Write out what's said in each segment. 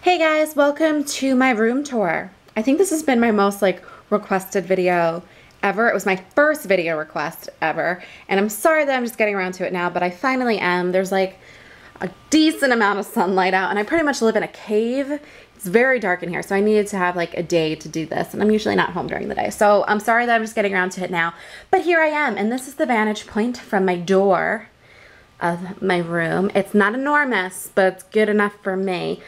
Hey guys, welcome to my room tour. I think this has been my most requested video ever. It was my first video request ever, and I'm sorry that I'm just getting around to it now, but I finally am. There's a decent amount of sunlight out, and I pretty much live in a cave. It's very dark in here, so I needed to have a day to do this, and I'm usually not home during the day. So I'm sorry that I'm just getting around to it now, but here I am, and this is the vantage point from my door of my room. It's not enormous, but it's good enough for me.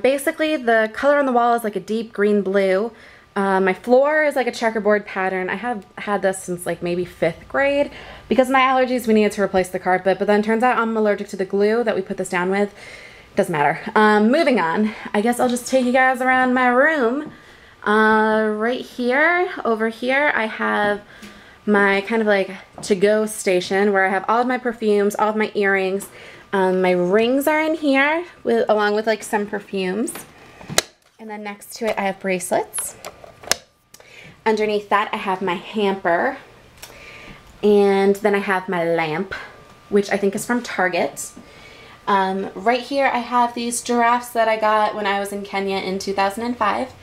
Basically, the color on the wall is a deep green blue. My floor is a checkerboard pattern. I have had this since maybe 5th grade. Because of my allergies, we needed to replace the carpet, but then turns out I'm allergic to the glue that we put this down with. Doesn't matter. Moving on, I guess I'll just take you guys around my room. Right here, over here, I have my kind of to-go station where I have all of my perfumes, all of my earrings. My rings are in here along with some perfumes. And then next to it I have bracelets. Underneath that I have my hamper. And then I have my lamp, which I think is from Target. Right here I have these giraffes that I got when I was in Kenya in 2005.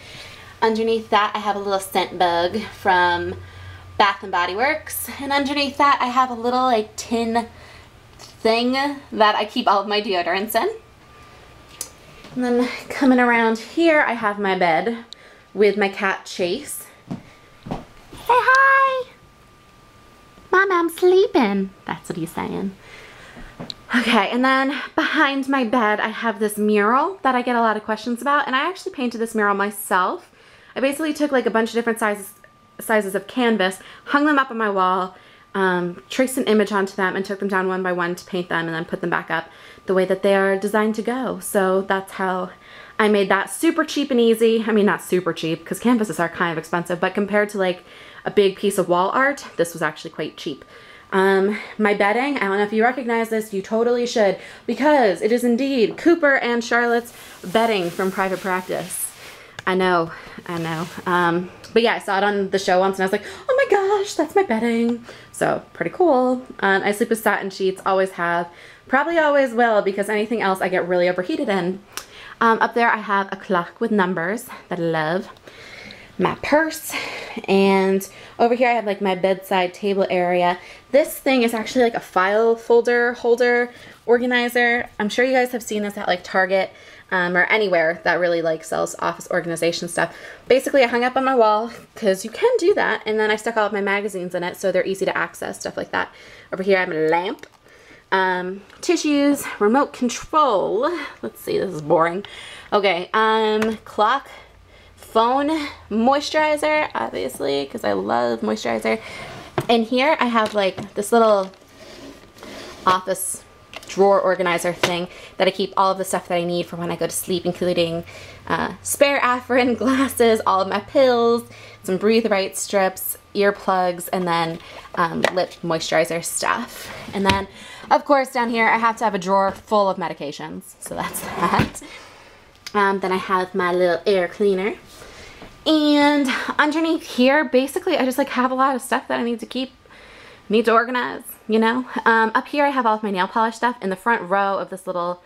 Underneath that I have a little scent bug from Bath and Body Works. And underneath that I have a little tin thing that I keep all of my deodorants in. And then coming around here I have my bed with my cat Chase. Say hi! Mom, I'm sleeping. That's what he's saying. Okay, and then behind my bed I have this mural that I get a lot of questions about, and I actually painted this mural myself. I basically took a bunch of different sizes of canvas, hung them up on my wall, traced an image onto them and took them down one by one to paint them and then put them back up the way that they are designed to go. So that's how I made that. Super cheap and easy. I mean, not super cheap because canvases are kind of expensive, but compared to a big piece of wall art, this was actually quite cheap. My bedding, I don't know if you recognize this, you totally should, because it is indeed Cooper and Charlotte's bedding from private practice. I know. But yeah, I saw it on the show once and I was like, oh my gosh, that's my bedding. So pretty cool. I sleep with satin sheets, always have, probably always will, because anything else I get really overheated in. Up there I have a clock with numbers that I love. My purse, and over here I have my bedside table area. This thing is actually a file folder holder organizer. I'm sure you guys have seen this at Target. Or anywhere that really sells office organization stuff. Basically I hung up on my wall because you can do that, and then I stuck all of my magazines in it so they're easy to access, stuff like that. Over here I have a lamp, tissues, remote control. Let's see, this is boring. Okay, clock, phone, moisturizer, obviously, because I love moisturizer. And here I have this little office drawer organizer thing that I keep all of the stuff that I need for when I go to sleep, including spare Afrin glasses, all of my pills, some Breathe Right strips, earplugs, and then lip moisturizer stuff. And then, of course, down here I have to have a drawer full of medications, so that's that. Then I have my little air cleaner. And underneath here, basically, I just have a lot of stuff that I need to keep, need to organize, you know. Up here I have all of my nail polish stuff. In the front row of this little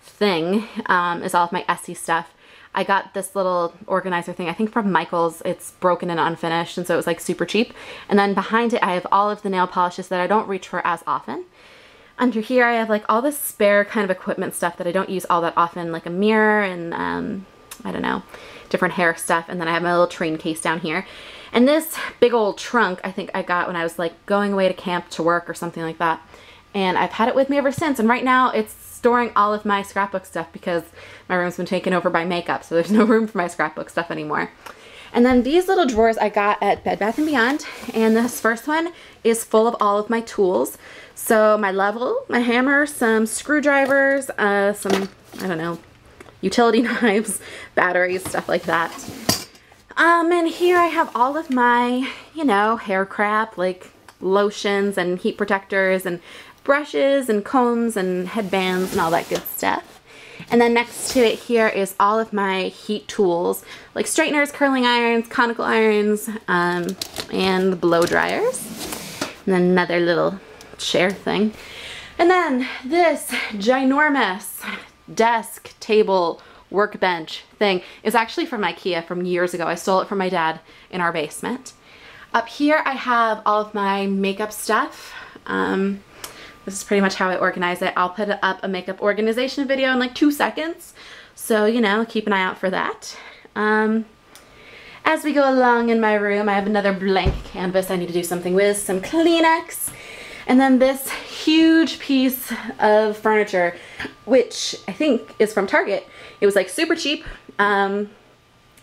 thing is all of my Essie stuff. I got this little organizer thing, I think from Michael's. It's broken and unfinished, and so it was super cheap. And then behind it I have all of the nail polishes that I don't reach for as often. Under here I have all this spare kind of equipment stuff that I don't use all that often, like a mirror and I don't know, different hair stuff. And then I have my little train case down here. And this big old trunk I think I got when I was going away to camp to work or something like that. And I've had it with me ever since, and right now it's storing all of my scrapbook stuff because my room's been taken over by makeup, so there's no room for my scrapbook stuff anymore. And then these little drawers I got at Bed Bath & Beyond, and this first one is full of all of my tools. So my level, my hammer, some screwdrivers, some, I don't know, utility knives, batteries, stuff like that. And here I have all of my, you know, hair crap, lotions and heat protectors and brushes and combs and headbands and all that good stuff. And then next to it here is all of my heat tools, like straighteners, curling irons, conical irons, and blow dryers. And then another little chair thing. And then this ginormous desk, table, workbench thing is actually from IKEA from years ago. I stole it from my dad in our basement. Up here I have all of my makeup stuff. This is pretty much how I organize it. I'll put up a makeup organization video in like 2 seconds. So, you know, keep an eye out for that. As we go along in my room, I have another blank canvas I need to do something with, some Kleenex, and then this huge piece of furniture, which I think is from Target. It was like super cheap. I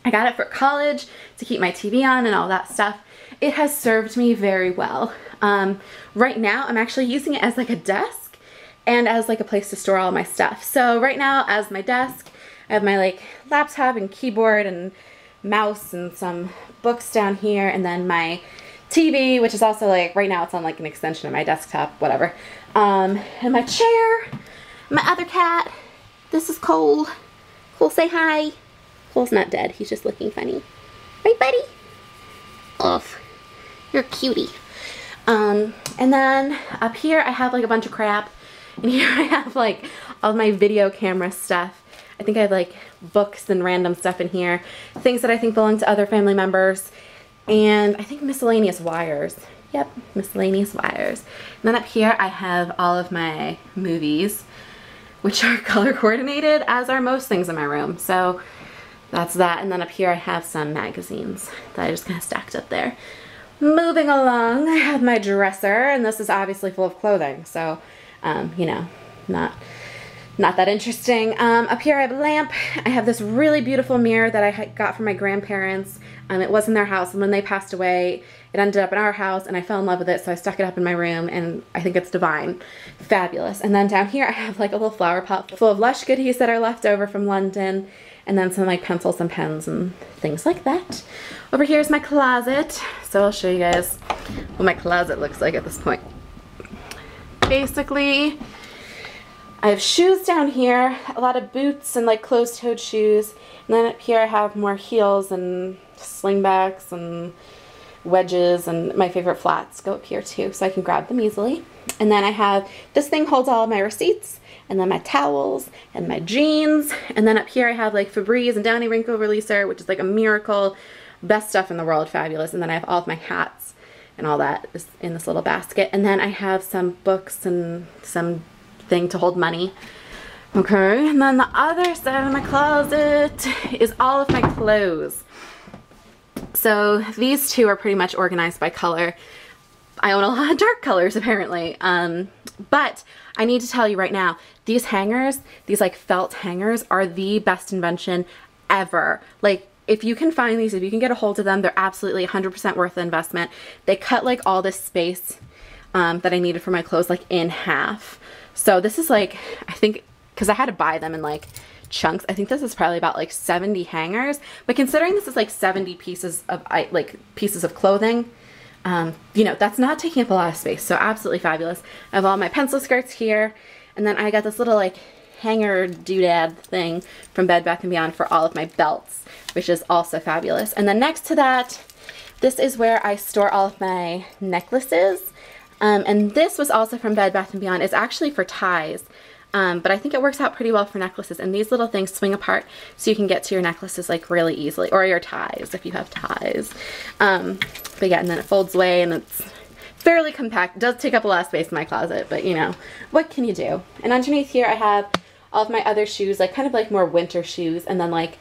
got it for college to keep my TV on and all that stuff. It has served me very well. Right now, I'm actually using it as like a desk and as like a place to store all my stuff. So right now, as my desk, I have my like laptop and keyboard and mouse and some books down here, and then my TV, which is also like, right now it's on like an extension of my desktop, whatever. And my chair, my other cat. This is Cole. Cole, say hi. Cole's not dead, he's just looking funny. Right, buddy? Oh, you're a cutie. And then up here I have like a bunch of crap. And here I have like all my video camera stuff. I think I have like books and random stuff in here. Things that I think belong to other family members. And I think miscellaneous wires. Yep, miscellaneous wires. And then up here I have all of my movies, which are color coordinated, as are most things in my room. So that's that. And then up here I have some magazines that I just kind of stacked up there. Moving along, I have my dresser, and this is obviously full of clothing, so, you know, not that interesting. Up here I have a lamp. I have this really beautiful mirror that I got from my grandparents. It was in their house, and when they passed away, it ended up in our house, and I fell in love with it, so I stuck it up in my room, and I think it's divine. Fabulous. And then down here I have like a little flower pot full of Lush goodies that are left over from London, and then some like pencils and pens and things like that. Over here is my closet, so I'll show you guys what my closet looks like at this point. Basically, I have shoes down here, a lot of boots and like closed-toed shoes, and then up here I have more heels and slingbacks and wedges, and my favorite flats go up here too, so I can grab them easily. And then I have, this thing holds all of my receipts, and then my towels and my jeans, and then up here I have like Febreze and Downy Wrinkle Releaser, which is like a miracle, best stuff in the world, fabulous. And then I have all of my hats and all that is in this little basket, and then I have some books and some thing to hold money. Okay, and then the other side of my closet is all of my clothes. So these two are pretty much organized by color. I own a lot of dark colors apparently, but I need to tell you right now, these hangers, these like felt hangers, are the best invention ever. Like, if you can find these, if you can get a hold of them, they're absolutely 100% worth the investment. They cut like all this space that I needed for my clothes like in half. So this is like, I think, because I had to buy them in like chunks, I think this is probably about like 70 hangers. But considering this is like 70 pieces of clothing, you know, that's not taking up a lot of space. So absolutely fabulous. I have all my pencil skirts here, and then I got this little like hanger doodad thing from Bed Bath & Beyond for all of my belts, which is also fabulous. And then next to that, this is where I store all of my necklaces. And this was also from Bed Bath & Beyond. It's actually for ties, but I think it works out pretty well for necklaces. And these little things swing apart so you can get to your necklaces like really easily, or your ties if you have ties. But yeah, and then it folds away and it's fairly compact. It does take up a lot of space in my closet, but you know, what can you do? And underneath here I have all of my other shoes, like kind of like more winter shoes, and then like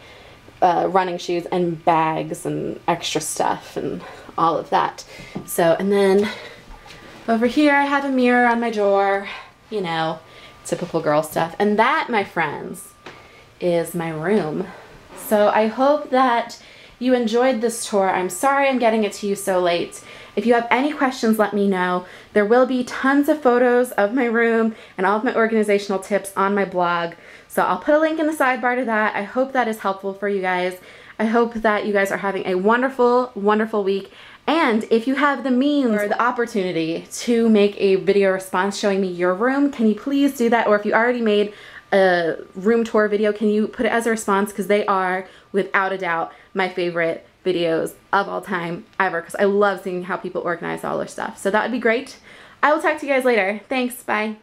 running shoes and bags and extra stuff and all of that. So, and then over here I have a mirror on my drawer, you know, typical girl stuff. And that, my friends, is my room. So I hope that you enjoyed this tour. I'm sorry I'm getting it to you so late. If you have any questions, let me know. There will be tons of photos of my room and all of my organizational tips on my blog. So I'll put a link in the sidebar to that. I hope that is helpful for you guys. I hope that you guys are having a wonderful, wonderful week. And if you have the means or the opportunity to make a video response showing me your room, can you please do that? Or if you already made a room tour video, can you put it as a response? Because they are, without a doubt, my favorite videos of all time ever, because I love seeing how people organize all their stuff. So that would be great. I will talk to you guys later. Thanks. Bye.